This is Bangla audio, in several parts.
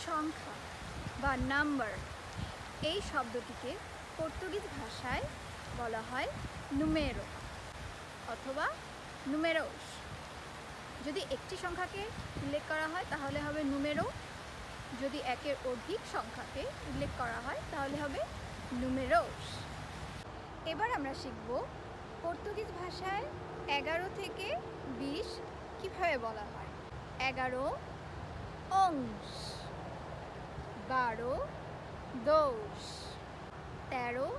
সংখ্যা বা নাম্বার এই শব্দটিকে পর্তুগিজ ভাষায় বলা হয় নুমেরো অথবা নুমেরোস। যদি একটি সংখ্যাকে উল্লেখ করা হয় তাহলে হবে নুমেরো, যদি একের অধিক সংখ্যাকে উল্লেখ করা হয় তাহলে হবে নুমেরোস। এবার আমরা শিখব পর্তুগিজ ভাষায় 11 থেকে 20 কীভাবে বলা হয়। 11 ons, 12 dos, 13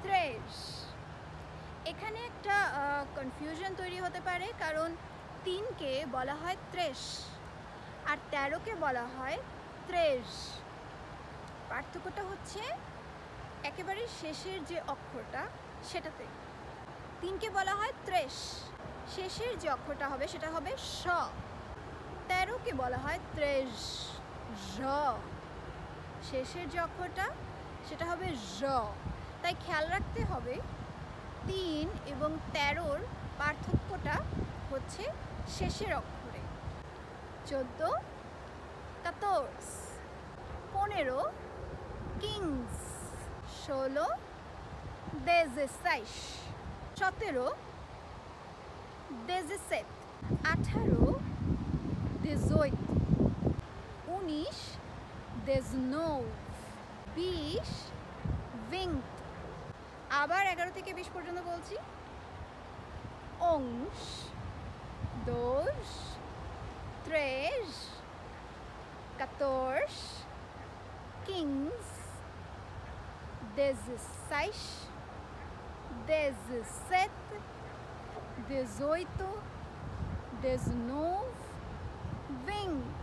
tres। এখানে একটা কনফিউশন তৈরি হতে পারে, কারণ 3কে বলা হয় ত্রেশ আর 13কে বলা হয় ত্রেশ। পার্থক্যটা হচ্ছে একেবারে শেষের যে অক্ষরটা সেটাতে। 3কে বলা হয় ত্রেশ, শেষের যে অক্ষরটা হবে সেটা হবে স। 13কে বলা হয় ত্রেশ, জ, শেষের যে অক্ষরটা সেটা হবে জ। তাই খেয়াল রাখতে হবে 3 এবং 13-র পার্থক্যটা হচ্ছে শেষের অক্ষরে। 14 14, 15 kings, 16 16, 17 17, 18 18, 19 19, 20 20। আবার 11 থেকে 20 পর্যন্ত বলছি। ons, dos, tres, 14, 15, 16, 17, 18, 19, 20।